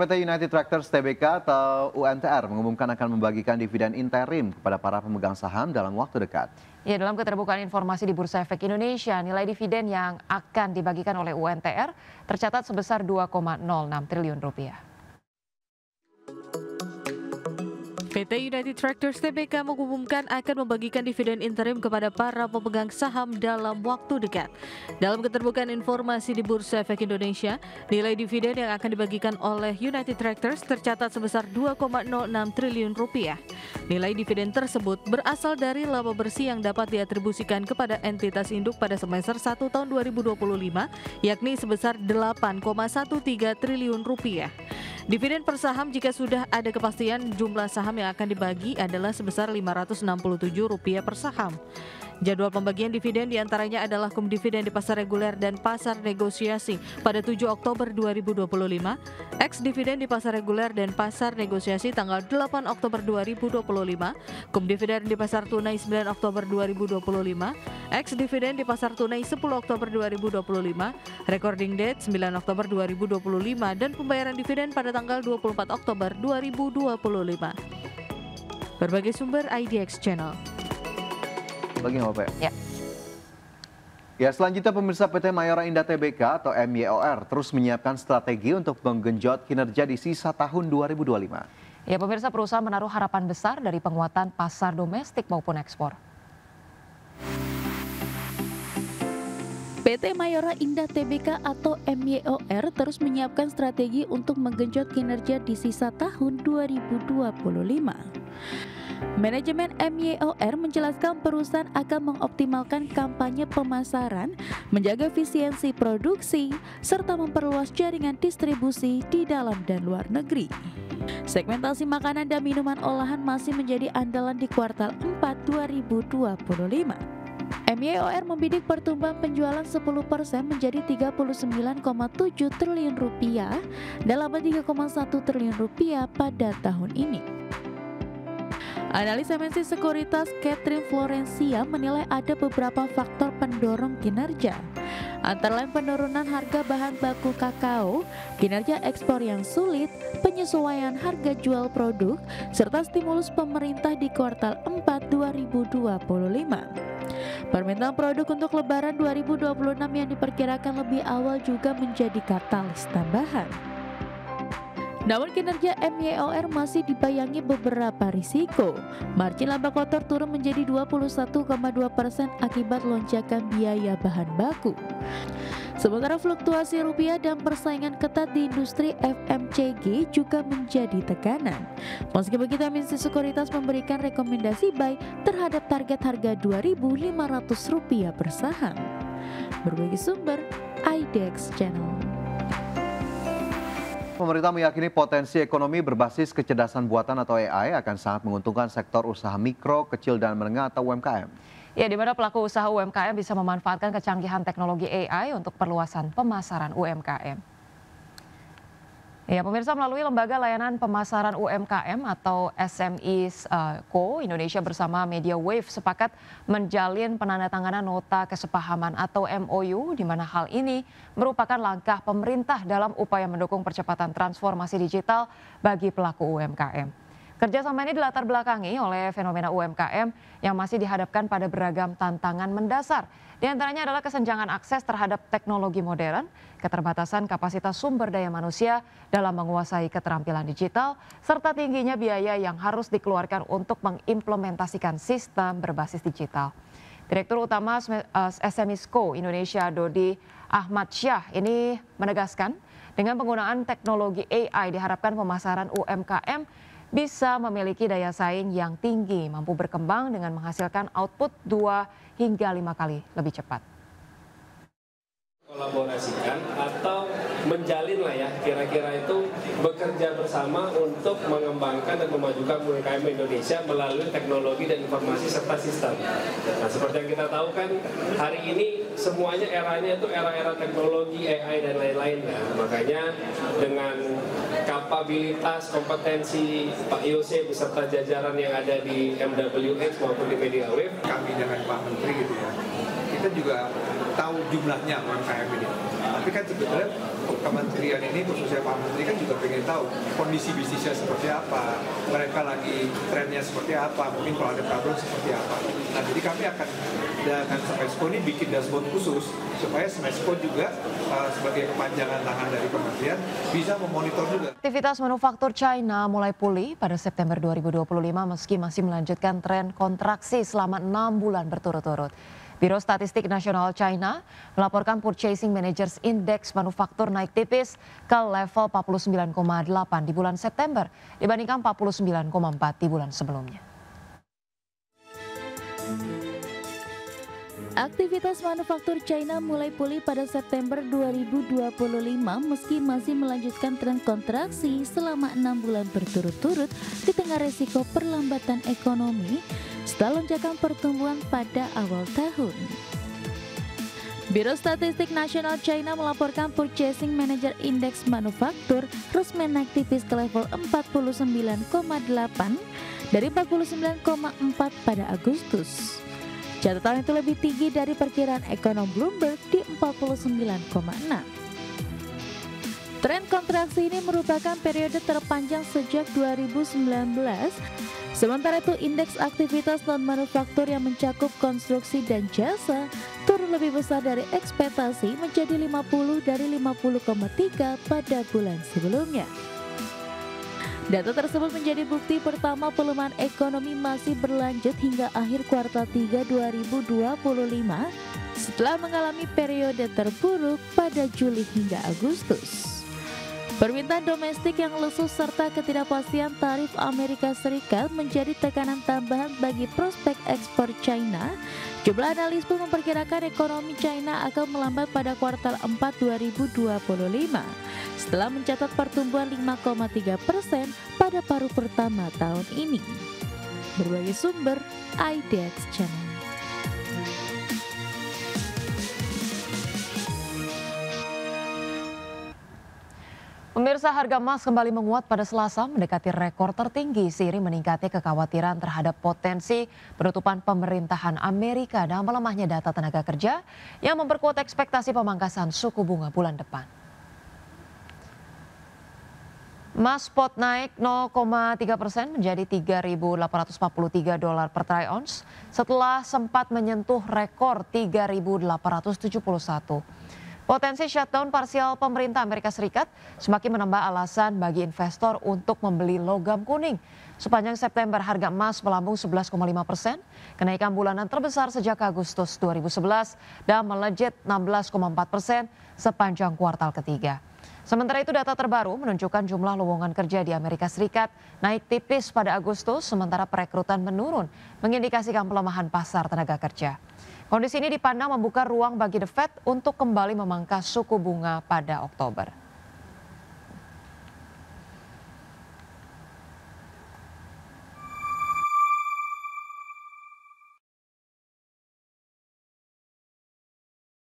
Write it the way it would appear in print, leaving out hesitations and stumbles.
PT United Tractors Tbk atau UNTR mengumumkan akan membagikan dividen interim kepada para pemegang saham dalam waktu dekat. Ya, dalam keterbukaan informasi di Bursa Efek Indonesia, nilai dividen yang akan dibagikan oleh UNTR tercatat sebesar 2,06 triliun rupiah. PT United Tractors Tbk mengumumkan akan membagikan dividen interim kepada para pemegang saham dalam waktu dekat. Dalam keterbukaan informasi di Bursa Efek Indonesia, nilai dividen yang akan dibagikan oleh United Tractors tercatat sebesar 2,06 triliun rupiah. Nilai dividen tersebut berasal dari laba bersih yang dapat diatribusikan kepada entitas induk pada semester 1 tahun 2025, yakni sebesar 8,13 triliun rupiah. Dividen per saham jika sudah ada kepastian jumlah saham yang akan dibagi adalah sebesar Rp567 per saham. Jadwal pembagian dividen diantaranya adalah dividen di pasar reguler dan pasar negosiasi pada 7 Oktober 2025, ex-dividen di pasar reguler dan pasar negosiasi tanggal 8 Oktober 2025, dividen di pasar tunai 9 Oktober 2025, ex-dividen di pasar tunai 10 Oktober 2025, recording date 9 Oktober 2025, dan pembayaran dividen pada tanggal 24 Oktober 2025. Berbagai sumber IDX Channel. Lagi nggak Pak? Ya. Ya, selanjutnya pemirsa PT Mayora Indah Tbk atau MYOR terus menyiapkan strategi untuk menggenjot kinerja di sisa tahun 2025. Ya, pemirsa, perusahaan menaruh harapan besar dari penguatan pasar domestik maupun ekspor. PT Mayora Indah Tbk atau MYOR terus menyiapkan strategi untuk menggenjot kinerja di sisa tahun 2025. Manajemen MYOR menjelaskan perusahaan akan mengoptimalkan kampanye pemasaran, menjaga efisiensi produksi, serta memperluas jaringan distribusi di dalam dan luar negeri. Segmentasi makanan dan minuman olahan masih menjadi andalan di kuartal 4 2025. MYOR membidik pertumbuhan penjualan 10% menjadi 39,7 triliun rupiah dan laba 3,1 triliun rupiah pada tahun ini. Analis MNC Sekuritas Catherine Florencia menilai ada beberapa faktor pendorong kinerja, antara lain penurunan harga bahan baku kakao, kinerja ekspor yang sulit, penyesuaian harga jual produk, serta stimulus pemerintah di kuartal 4 2025. Permintaan produk untuk Lebaran 2026 yang diperkirakan lebih awal juga menjadi katalis tambahan. Namun kinerja MYOR masih dibayangi beberapa risiko. Margin laba kotor turun menjadi 21,2% akibat lonjakan biaya bahan baku. Sementara fluktuasi rupiah dan persaingan ketat di industri FMCG juga menjadi tekanan. Meski begitu, MNC Sekuritas memberikan rekomendasi buy terhadap target harga Rp2.500 per saham. Berbagai sumber IDX Channel. Pemerintah meyakini potensi ekonomi berbasis kecerdasan buatan atau AI akan sangat menguntungkan sektor usaha mikro, kecil, dan menengah atau UMKM. Ya, di mana pelaku usaha UMKM bisa memanfaatkan kecanggihan teknologi AI untuk perluasan pemasaran UMKM. Ya, pemirsa, melalui Lembaga Layanan Pemasaran UMKM atau SMEs Co. Indonesia bersama Media Wave sepakat menjalin penandatanganan nota kesepahaman atau MOU, di mana hal ini merupakan langkah pemerintah dalam upaya mendukung percepatan transformasi digital bagi pelaku UMKM. Kerjasama ini dilatar belakangi oleh fenomena UMKM yang masih dihadapkan pada beragam tantangan mendasar. Di antaranya adalah kesenjangan akses terhadap teknologi modern, keterbatasan kapasitas sumber daya manusia dalam menguasai keterampilan digital, serta tingginya biaya yang harus dikeluarkan untuk mengimplementasikan sistem berbasis digital. Direktur Utama SMEs Co. Indonesia Dodi Ahmad Syah ini menegaskan dengan penggunaan teknologi AI diharapkan pemasaran UMKM bisa memiliki daya saing yang tinggi, mampu berkembang dengan menghasilkan output 2 hingga 5 kali lebih cepat. Kolaborasikan atau menjalin lah ya, kira-kira itu bekerja bersama untuk mengembangkan dan memajukan UMKM Indonesia melalui teknologi dan informasi serta sistem. Nah, seperti yang kita tahu kan hari ini semuanya eranya itu era-era teknologi, AI dan lain-lain kan. Makanya dengan kapabilitas, kompetensi Pak Yose beserta jajaran yang ada di MWH maupun di Media Wave, kami dengan Pak Menteri gitu ya, kita juga tahu jumlahnya UMKM ini. Tapi kan sebetulnya kementerian ini, khususnya Pak Menteri kan juga pengen tahu kondisi bisnisnya seperti apa, mereka lagi trennya seperti apa, mungkin kalau ada problem seperti apa. Nah, jadi kami akan dengan Smesco ini bikin dashboard khusus supaya Smesco juga sebagai kepanjangan tangan dari kementerian bisa memonitor juga. Aktivitas manufaktur China mulai pulih pada September 2025 meski masih melanjutkan tren kontraksi selama 6 bulan berturut-turut. Biro Statistik Nasional China melaporkan Purchasing Managers Index manufaktur naik tipis ke level 49,8 di bulan September dibandingkan 49,4 di bulan sebelumnya. Aktivitas manufaktur China mulai pulih pada September 2025 meski masih melanjutkan tren kontraksi selama 6 bulan berturut-turut di tengah resiko perlambatan ekonomi setelah lonjakan pertumbuhan pada awal tahun. Biro Statistik Nasional China melaporkan Purchasing Manager Index manufaktur resmi naik tipis ke level 49,8 dari 49,4 pada Agustus. Catatan itu lebih tinggi dari perkiraan ekonom Bloomberg di 49,6. Tren kontraksi ini merupakan periode terpanjang sejak 2019. Sementara itu indeks aktivitas non-manufaktur yang mencakup konstruksi dan jasa turun lebih besar dari ekspektasi menjadi 50 dari 50,3 pada bulan sebelumnya. Data tersebut menjadi bukti pertama pelemahan ekonomi masih berlanjut hingga akhir kuartal 3 2025 setelah mengalami periode terburuk pada Juli hingga Agustus. Permintaan domestik yang lesu serta ketidakpastian tarif Amerika Serikat menjadi tekanan tambahan bagi prospek ekspor China. Jumlah analis pun memperkirakan ekonomi China akan melambat pada kuartal 4 2025 setelah mencatat pertumbuhan 5,3% pada paruh pertama tahun ini. Berbagai sumber IDX Channel. Pemirsa, harga emas kembali menguat pada Selasa mendekati rekor tertinggi seiring meningkatnya kekhawatiran terhadap potensi penutupan pemerintahan Amerika dan melemahnya data tenaga kerja yang memperkuat ekspektasi pemangkasan suku bunga bulan depan. Emas spot naik 0,3% menjadi $3.843 per troy ounce setelah sempat menyentuh rekor 3.871. Potensi shutdown parsial pemerintah Amerika Serikat semakin menambah alasan bagi investor untuk membeli logam kuning. Sepanjang September harga emas melambung 11,5%, kenaikan bulanan terbesar sejak Agustus 2011 dan melejit 16,4% sepanjang kuartal ketiga. Sementara itu data terbaru menunjukkan jumlah lowongan kerja di Amerika Serikat naik tipis pada Agustus sementara perekrutan menurun, mengindikasikan pelemahan pasar tenaga kerja. Kondisi ini dipandang membuka ruang bagi The Fed untuk kembali memangkas suku bunga pada Oktober.